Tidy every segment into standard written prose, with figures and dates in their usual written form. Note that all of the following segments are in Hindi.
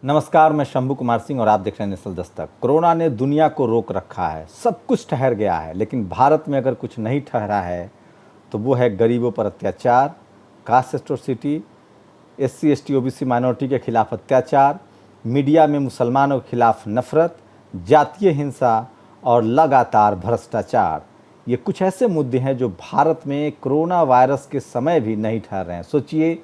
नमस्कार, मैं शंभू कुमार सिंह और आप देख रहे हैं नेशनल दस्तक। कोरोना ने दुनिया को रोक रखा है, सब कुछ ठहर गया है, लेकिन भारत में अगर कुछ नहीं ठहरा है तो वो है गरीबों पर अत्याचार, caste atrocity, SC ST OBC minority के खिलाफ अत्याचार, मीडिया में मुसलमानों के खिलाफ नफरत, जातीय हिंसा और लगातार भ्रष्टाचार। ये कुछ ऐसे मुद्दे हैं जो भारत में कोरोना वायरस के समय भी नहीं ठहर रहे हैं। सोचिए,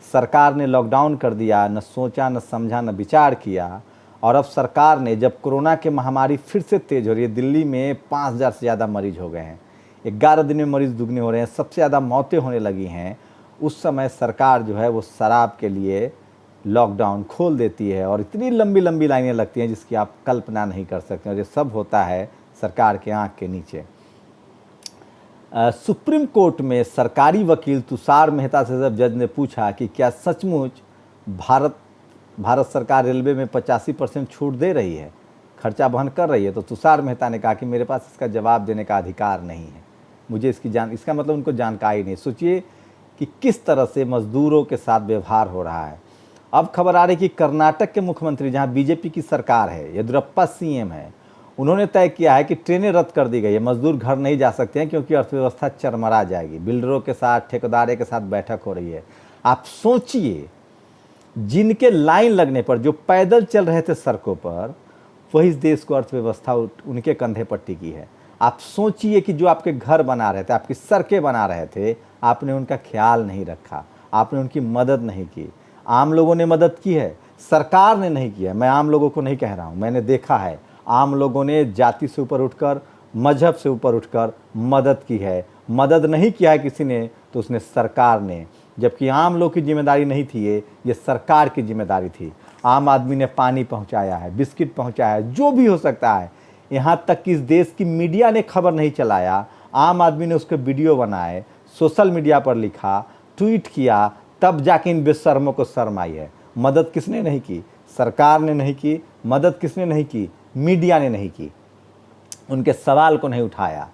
सरकार ने लॉकडाउन कर दिया, न सोचा न समझा न विचार किया, और अब सरकार ने जब कोरोना की महामारी फिर से तेज हो रही है, दिल्ली में 5000 से ज़्यादा मरीज हो गए हैं, 11 दिन में मरीज दुगने हो रहे हैं, सबसे ज़्यादा मौतें होने लगी हैं, उस समय सरकार जो है वो शराब के लिए लॉकडाउन खोल देती है और इतनी लंबी लंबी लाइनें लगती हैं जिसकी आप कल्पना नहीं कर सकते। और ये सब होता है सरकार के आँख के नीचे। सुप्रीम कोर्ट में सरकारी वकील तुषार मेहता से जब जज ने पूछा कि क्या सचमुच भारत सरकार रेलवे में 85% छूट दे रही है, खर्चा वहन कर रही है, तो तुषार मेहता ने कहा कि मेरे पास इसका जवाब देने का अधिकार नहीं है, मुझे इसका मतलब उनको जानकारी नहीं। सोचिए कि किस तरह से मजदूरों के साथ व्यवहार हो रहा है। अब खबर आ रही कि कर्नाटक के मुख्यमंत्री, जहां बीजेपी की सरकार है, येदियुरप्पा CM है, उन्होंने तय किया है कि ट्रेनें रद्द कर दी गई है, मजदूर घर नहीं जा सकते हैं क्योंकि अर्थव्यवस्था चरमरा जाएगी। बिल्डरों के साथ, ठेकेदारों के साथ बैठक हो रही है। आप सोचिए, जिनके लाइन लगने पर जो पैदल चल रहे थे सड़कों पर, वही इस देश को अर्थव्यवस्था उनके कंधे पर टिकी है। आप सोचिए कि जो आपके घर बना रहे थे, आपकी सड़कें बना रहे थे, आपने उनका ख्याल नहीं रखा, आपने उनकी मदद नहीं की। आम लोगों ने मदद की है, सरकार ने नहीं किया। मैं आम लोगों को नहीं कह रहा हूँ, मैंने देखा है आम लोगों ने जाति से ऊपर उठकर, मजहब से ऊपर उठकर मदद की है। मदद नहीं किया है किसी ने तो उसने सरकार ने, जबकि आम लोग की जिम्मेदारी नहीं थी, ये सरकार की जिम्मेदारी थी। आम आदमी ने पानी पहुंचाया है, बिस्किट पहुंचाया है, जो भी हो सकता है। यहाँ तक कि इस देश की मीडिया ने खबर नहीं चलाया, आम आदमी ने उसके वीडियो बनाए, सोशल मीडिया पर लिखा, ट्वीट किया, तब जाके इन बेशर्मों को शर्म आई है। मदद किसने नहीं की? सरकार ने नहीं की। मदद किसने नहीं की? मीडिया ने नहीं की। उनके सवाल को नहीं उठाया।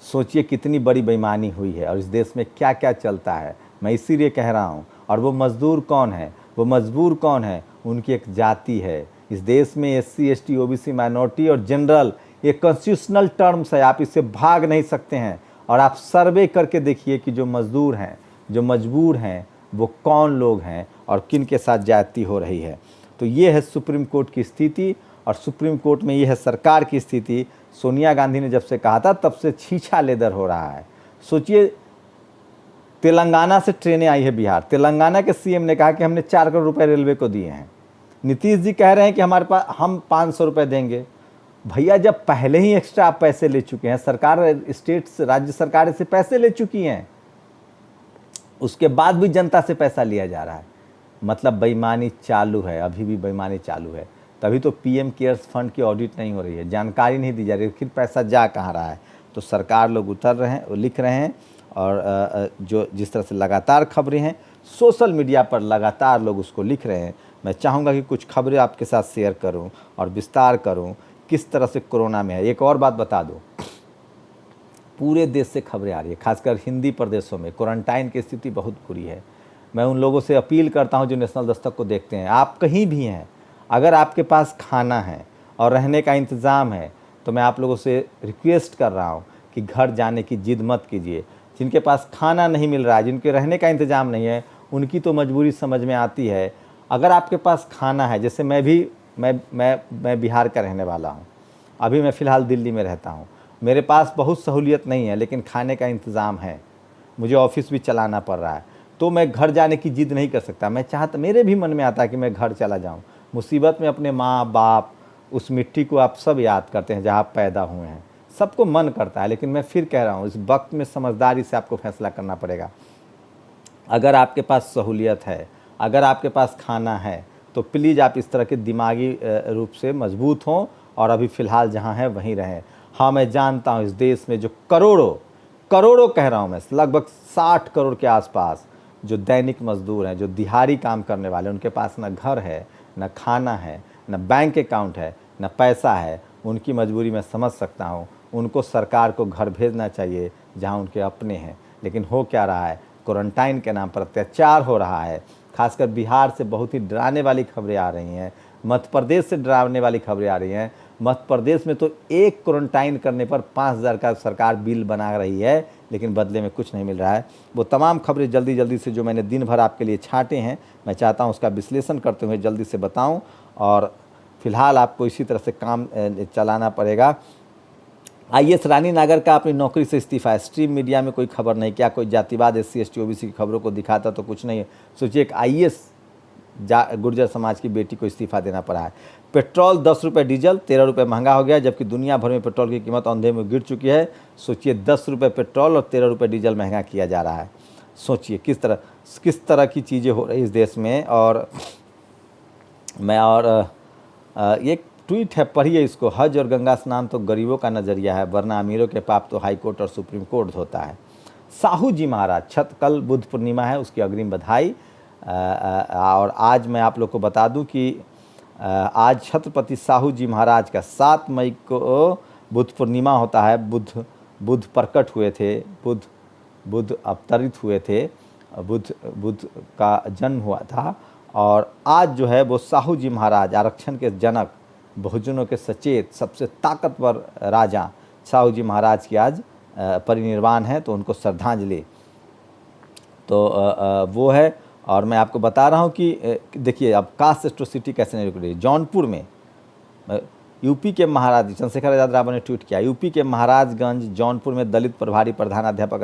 सोचिए कितनी बड़ी बेईमानी हुई है और इस देश में क्या क्या चलता है। मैं इसीलिए कह रहा हूँ। और वो मजदूर कौन है, वो मजबूर कौन है? उनकी एक जाति है। इस देश में SC ST OBC माइनॉरिटी और जनरल, ये कॉन्स्टिट्यूशनल टर्म्स है, आप इससे भाग नहीं सकते हैं। और आप सर्वे करके देखिए कि जो मजदूर हैं, जो मजबूर हैं, वो कौन लोग हैं और किन के साथ ज्यादती हो रही है। तो ये है सुप्रीम कोर्ट की स्थिति, और सुप्रीम कोर्ट में ये है सरकार की स्थिति। सोनिया गांधी ने जब से कहा था तब से छीछा लेदर हो रहा है। सोचिए, तेलंगाना से ट्रेनें आई है बिहार, तेलंगाना के CM ने कहा कि हमने 4 करोड़ रुपए रेलवे को दिए हैं। नीतीश जी कह रहे हैं कि हमारे पास हम 500 रुपये देंगे। भैया, जब पहले ही एक्स्ट्रा आप पैसे ले चुके हैं, सरकार, स्टेट्स, राज्य सरकारें से पैसे ले चुकी हैं, उसके बाद भी जनता से पैसा लिया जा रहा है, मतलब बेईमानी चालू है, अभी भी बेईमानी चालू है। तभी तो PM केयर्स फंड की ऑडिट नहीं हो रही है, जानकारी नहीं दी जा रही है, फिर पैसा जा कहाँ रहा है। तो सरकार लोग उतर रहे हैं, लिख रहे हैं, और जो जिस तरह से लगातार खबरें हैं सोशल मीडिया पर, लगातार लोग उसको लिख रहे हैं। मैं चाहूँगा कि कुछ खबरें आपके साथ शेयर करूँ और विस्तार करूँ किस तरह से कोरोना में है। एक और बात बता दूँ, पूरे देश से खबरें आ रही है, खासकर हिंदी प्रदेशों में क्वारंटाइन की स्थिति बहुत बुरी है। मैं उन लोगों से अपील करता हूं जो नेशनल दस्तक को देखते हैं, आप कहीं भी हैं, अगर आपके पास खाना है और रहने का इंतज़ाम है, तो मैं आप लोगों से रिक्वेस्ट कर रहा हूं कि घर जाने की जिद मत कीजिए। जिनके पास खाना नहीं मिल रहा है, जिनके रहने का इंतज़ाम नहीं है, उनकी तो मजबूरी समझ में आती है। अगर आपके पास खाना है, जैसे मैं बिहार का रहने वाला हूँ, अभी मैं फ़िलहाल दिल्ली में रहता हूँ, मेरे पास बहुत सहूलियत नहीं है, लेकिन खाने का इंतज़ाम है, मुझे ऑफिस भी चलाना पड़ रहा है, तो मैं घर जाने की जिद नहीं कर सकता। मैं चाहता, मेरे भी मन में आता है कि मैं घर चला जाऊं। मुसीबत में अपने माँ बाप, उस मिट्टी को आप सब याद करते हैं जहाँ आप पैदा हुए हैं, सबको मन करता है। लेकिन मैं फिर कह रहा हूँ, इस वक्त में समझदारी से आपको फैसला करना पड़ेगा। अगर आपके पास सहूलियत है, अगर आपके पास खाना है, तो प्लीज़ आप इस तरह के दिमागी रूप से मजबूत हों और अभी फ़िलहाल जहाँ हैं वहीं रहें। हाँ, मैं जानता हूँ इस देश में जो करोड़ों कह रहा हूँ मैं, लगभग 60 करोड़ के आसपास जो दैनिक मजदूर हैं, जो दिहाड़ी काम करने वाले, उनके पास न घर है, न खाना है, न बैंक अकाउंट है, न पैसा है। उनकी मजबूरी मैं समझ सकता हूँ। उनको सरकार को घर भेजना चाहिए जहाँ उनके अपने हैं। लेकिन हो क्या रहा है, क्वारंटाइन के नाम पर अत्याचार हो रहा है। खासकर बिहार से बहुत ही डराने वाली खबरें आ रही हैं। मध्य प्रदेश से डरावने वाली खबरें आ रही हैं। मध्य प्रदेश में तो एक क्वारंटाइन करने पर 5,000 का सरकार बिल बना रही है, लेकिन बदले में कुछ नहीं मिल रहा है। वो तमाम खबरें जल्दी जल्दी से जो मैंने दिन भर आपके लिए छांटे हैं, मैं चाहता हूँ उसका विश्लेषण करते हुए जल्दी से बताऊँ, और फिलहाल आपको इसी तरह से काम चलाना पड़ेगा। आईएएस रानी नागर का अपनी नौकरी से इस्तीफा है। स्ट्रीम मीडिया में कोई खबर नहीं, क्या कोई जातिवाद SC ST OBC की खबरों को दिखाता तो कुछ नहीं है। सोचिए एक आईएएस गुर्जर समाज की बेटी को इस्तीफा देना पड़ा है। पेट्रोल 10 रुपये, डीजल 13 रुपये महंगा हो गया, जबकि दुनिया भर में पेट्रोल की कीमत अंधे में गिर चुकी है। सोचिए 10 रुपये पेट्रोल और 13 रुपये डीजल महंगा किया जा रहा है। सोचिए किस तरह की चीज़ें हो रही इस देश में। और एक ट्वीट है, पढ़िए इसको। हज और गंगा स्नान तो गरीबों का नज़रिया है, वरना अमीरों के पाप तो हाई कोर्ट और सुप्रीम कोर्ट धोता है। साहू जी महाराज कल बुद्ध पूर्णिमा है, उसकी अग्रिम बधाई। और आज मैं आप लोग को बता दूं कि आज छत्रपति साहू जी महाराज का 7 मई को बुद्ध पूर्णिमा होता है। बुद्ध प्रकट हुए थे, बुद्ध अवतरित हुए थे, बुद्ध का जन्म हुआ था। और आज जो है वो साहू जी महाराज, आरक्षण के जनक, बहुजनों के सचेत, सबसे ताकतवर राजा साहू जी महाराज की आज परिनिर्वाण है, तो उनको श्रद्धांजलि तो वो है। और मैं आपको बता रहा हूँ कि देखिए अब कास्ट एट्रोसिटी कैसे नहीं रुक रही। जौनपुर में यूपी के महाराज, चंद्रशेखर आज़ाद रावत ने ट्वीट किया, यूपी के महाराजगंज जौनपुर में दलित प्रभारी प्रधानाध्यापक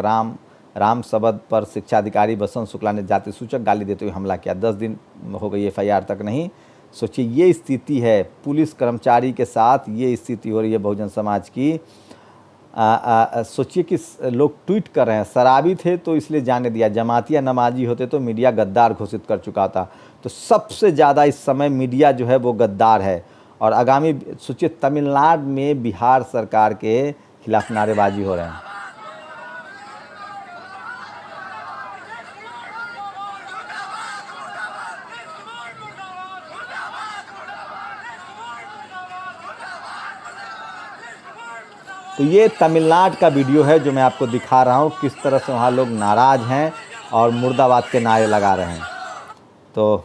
राम सबद पर शिक्षा अधिकारी बसंत शुक्ला ने जाति सूचक गाली देते हुए हमला किया। 10 दिन हो गई, FIR तक नहीं। सोचिए ये स्थिति है, पुलिस कर्मचारी के साथ ये स्थिति हो रही है बहुजन समाज की। सोचिए कि लोग ट्वीट कर रहे हैं, शराबी थे तो इसलिए जाने दिया, जमातिया नमाजी होते तो मीडिया गद्दार घोषित कर चुका था। तो सबसे ज़्यादा इस समय मीडिया जो है वो गद्दार है। और आगामी सोचिए तमिलनाडु में बिहार सरकार के खिलाफ नारेबाजी हो रहे हैं। तो ये तमिलनाडु का वीडियो है जो मैं आपको दिखा रहा हूँ, किस तरह से वहाँ लोग नाराज़ हैं और मुर्दाबाद के नारे लगा रहे हैं। तो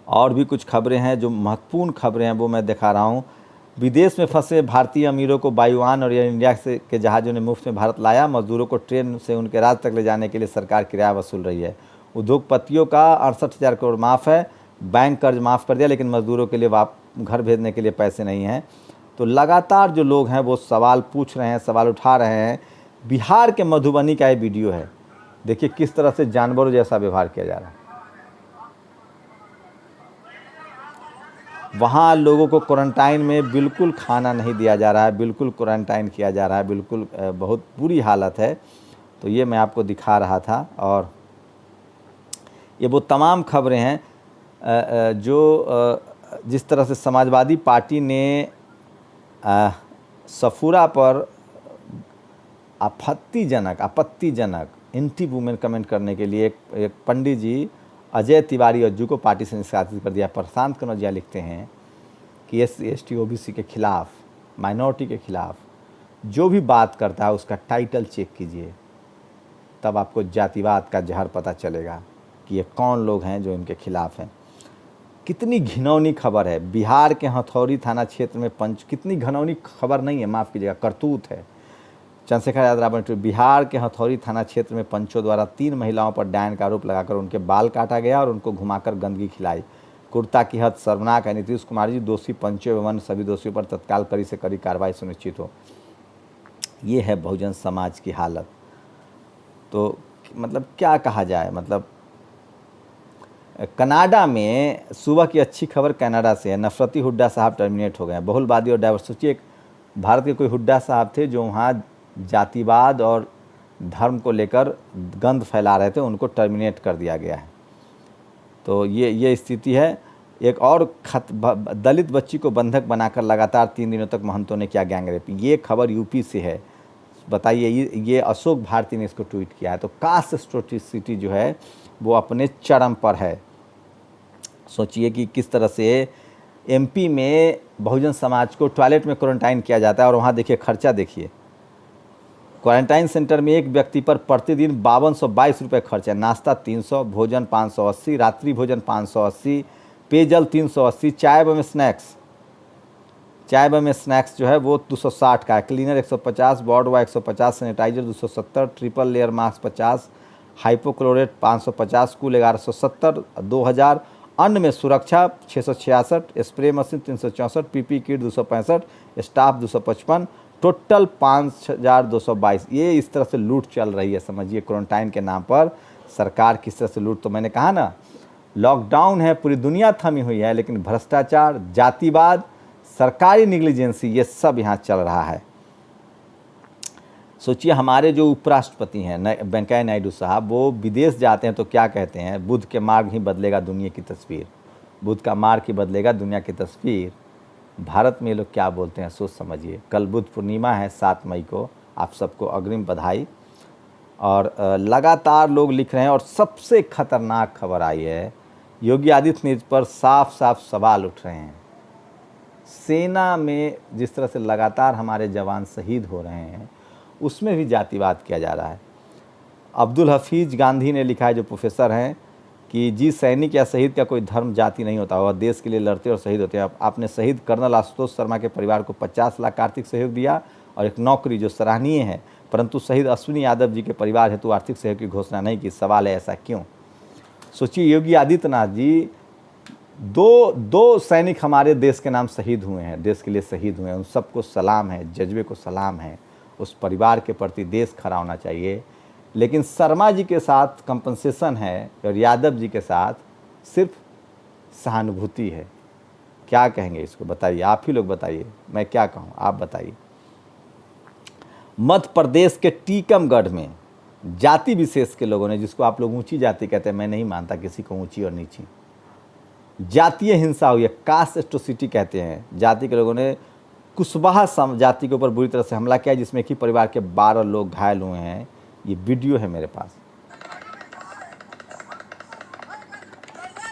और भी कुछ खबरें हैं, जो महत्वपूर्ण खबरें हैं वो मैं दिखा रहा हूँ। विदेश में फंसे भारतीय अमीरों को वायुयान और एयर इंडिया के जहाज़ों ने मुफ्त में भारत लाया। मजदूरों को ट्रेन से उनके राज्य तक ले जाने के लिए सरकार किराया वसूल रही है। उद्योगपतियों का 68,000 करोड़ माफ़ है। बैंक कर्ज माफ़ कर दिया, लेकिन मजदूरों के लिए घर भेजने के लिए पैसे नहीं हैं। तो लगातार जो लोग हैं वो सवाल पूछ रहे हैं, सवाल उठा रहे हैं। बिहार के मधुबनी का ये वीडियो है, देखिए किस तरह से जानवरों जैसा व्यवहार किया जा रहा है। वहाँ लोगों को क्वारंटाइन में बिल्कुल खाना नहीं दिया जा रहा है, बिल्कुल क्वारंटाइन किया जा रहा है, बिल्कुल बहुत बुरी हालत है। तो ये मैं आपको दिखा रहा था। और ये वो तमाम खबरें हैं जो जिस तरह से समाजवादी पार्टी ने सफूरा पर आपत्तिजनक एंटी वुमेन कमेंट करने के लिए एक पंडित जी अजय तिवारी अज्जू को पार्टी से निष्कासित कर दिया। प्रशांत कनौजिया लिखते हैं कि SC ST OBC के खिलाफ, माइनॉरिटी के खिलाफ जो भी बात करता है उसका टाइटल चेक कीजिए, तब आपको जातिवाद का जहर पता चलेगा कि ये कौन लोग हैं जो इनके खिलाफ हैं। कितनी घिनौनी खबर है। बिहार के हथौड़ी थाना क्षेत्र में कितनी घिनौनी खबर नहीं है, माफ़ कीजिएगा, करतूत है। चंद्रशेखर आज़ाद रावत ने बिहार के हथौड़ी थाना क्षेत्र में पंचों द्वारा 3 महिलाओं पर डायन का आरोप लगाकर उनके बाल काटा गया और उनको घुमाकर गंदगी खिलाई। कुर्ता की हद शर्मनाक है। नीतीश कुमार जी, दोषी पंचों एवं सभी दोषियों पर तत्काल कड़ी से कड़ी कार्रवाई सुनिश्चित हो। ये है बहुजन समाज की हालत। तो मतलब क्या कहा जाए, मतलब कनाडा में सुबह की अच्छी खबर कनाडा से है। नफरती हुड्डा साहब टर्मिनेट हो गए हैं। बहुलवादी और डाइवर्स, सोचिए भारत के कोई हुड्डा साहब थे जो वहाँ जातिवाद और धर्म को लेकर गंद फैला रहे थे, उनको टर्मिनेट कर दिया गया है। तो ये स्थिति है। एक और दलित बच्ची को बंधक बनाकर लगातार 3 दिनों तक महंतों ने किया गैंगरेप। ये खबर यूपी से है। बताइए, ये अशोक भारती ने इसको ट्वीट किया है। तो कास्ट एट्रोसिटी जो है वो अपने चरम पर है। सोचिए कि किस तरह से MP में बहुजन समाज को टॉयलेट में क्वारंटाइन किया जाता है और वहाँ देखिए खर्चा देखिए। क्वारंटाइन सेंटर में एक व्यक्ति पर प्रतिदिन 5222 रुपये खर्च है। नाश्ता 300, भोजन 580, रात्रि भोजन 580, पेयजल 380, चाय एवं स्नैक्स जो है वो 260 का है, क्लीनर 150, बॉडवा 150, sanitiser 270, triple layer mask 50, hypochlorite 550, कुल 1170, 2000, अन्न में सुरक्षा 666, spray machine 364, PP kit 265, staff 255, total 5222। ये इस तरह से लूट चल रही है, समझिए क्वारंटाइन के नाम पर सरकार किस तरह से लूट। तो मैंने कहा ना, लॉकडाउन है, पूरी दुनिया थमी हुई है, लेकिन भ्रष्टाचार, जातिवाद, सरकारी निग्लिजेंसी, ये सब यहाँ चल रहा है। सोचिए हमारे जो उपराष्ट्रपति हैं वेंकैया नायडू साहब, वो विदेश जाते हैं तो क्या कहते हैं, बुद्ध के मार्ग ही बदलेगा दुनिया की तस्वीर, बुद्ध का मार्ग ही बदलेगा दुनिया की तस्वीर। भारत में ये लोग क्या बोलते हैं, सोच समझिए। कल बुद्ध पूर्णिमा है 7 मई को, आप सबको अग्रिम बधाई। और लगातार लोग लिख रहे हैं, और सबसे खतरनाक खबर आई है, योगी आदित्यनाथ पर साफ साफ सवाल उठ रहे हैं। सेना में जिस तरह से लगातार हमारे जवान शहीद हो रहे हैं, उसमें भी जातिवाद किया जा रहा है। अब्दुल हफीज गांधी ने लिखा है, जो प्रोफेसर हैं, कि जी सैनिक या शहीद का कोई धर्म जाति नहीं होता, वह देश के लिए लड़ते और शहीद होते हैं। आपने शहीद कर्नल आशुतोष शर्मा के परिवार को 50 लाख आर्थिक सहयोग दिया और एक नौकरी जो सराहनीय है, परंतु शहीद अश्विनी यादव जी के परिवार हेतु आर्थिक सहयोग की घोषणा नहीं की। सवाल है ऐसा क्यों? सोचिए, योगी आदित्यनाथ जी, दो सैनिक हमारे देश के नाम शहीद हुए हैं, देश के लिए शहीद हुए हैं, उन सबको सलाम है, जज्बे को सलाम है, उस परिवार के प्रति देश खड़ा होना चाहिए। लेकिन शर्मा जी के साथ कंपनसेशन है और यादव जी के साथ सिर्फ सहानुभूति है। क्या कहेंगे इसको, बताइए, आप ही लोग बताइए, मैं क्या कहूँ, आप बताइए। मध्य प्रदेश के टीकमगढ़ में जाति विशेष के लोगों ने, जिसको आप लोग ऊंची जाति कहते हैं, मैं नहीं मानता किसी को ऊंची और नीची, जातीय हिंसा हुई है, कास्ट एट्रोसिटी कहते हैं। जाति के लोगों ने कुशवाहा जाति के ऊपर बुरी तरह से हमला किया, जिसमें एक ही परिवार के 12 लोग घायल हुए हैं। ये वीडियो है मेरे पास।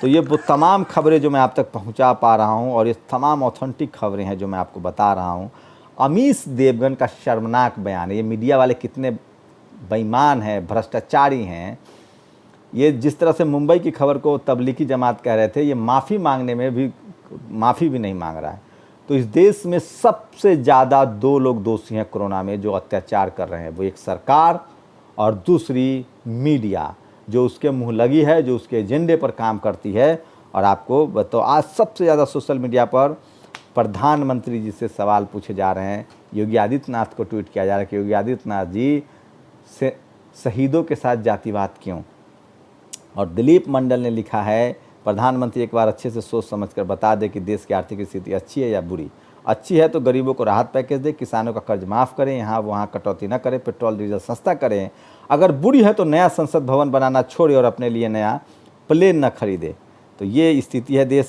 तो ये वो तमाम खबरें जो मैं आप तक पहुंचा पा रहा हूं, और ये तमाम ऑथेंटिक खबरें हैं जो मैं आपको बता रहा हूं। अमीश देवगन का शर्मनाक बयान है। ये मीडिया वाले कितने बेईमान हैं, भ्रष्टाचारी हैं। ये जिस तरह से मुंबई की खबर को तबलीगी जमात कह रहे थे, ये माफ़ी मांगने में भी माफ़ी भी नहीं मांग रहा है। तो इस देश में सबसे ज़्यादा 2 लोग दोषी हैं कोरोना में, जो अत्याचार कर रहे हैं। वो एक सरकार और दूसरी मीडिया, जो उसके मुँह लगी है, जो उसके एजेंडे पर काम करती है। और आपको बताओ, आज सबसे ज़्यादा सोशल मीडिया पर प्रधानमंत्री जी से सवाल पूछे जा रहे हैं। योगी आदित्यनाथ को ट्वीट किया जा रहा है कि योगी आदित्यनाथ जी से शहीदों के साथ जातिवाद क्यों। और दिलीप मंडल ने लिखा है, प्रधानमंत्री एक बार अच्छे से सोच समझकर बता दे कि देश की आर्थिक स्थिति अच्छी है या बुरी। अच्छी है तो गरीबों को राहत पैकेज दे, किसानों का कर्ज माफ़ करें, यहाँ वहाँ कटौती न करें, पेट्रोल डीजल सस्ता करें। अगर बुरी है तो नया संसद भवन बनाना छोड़े और अपने लिए नया प्लेन न खरीदे। तो ये स्थिति है देश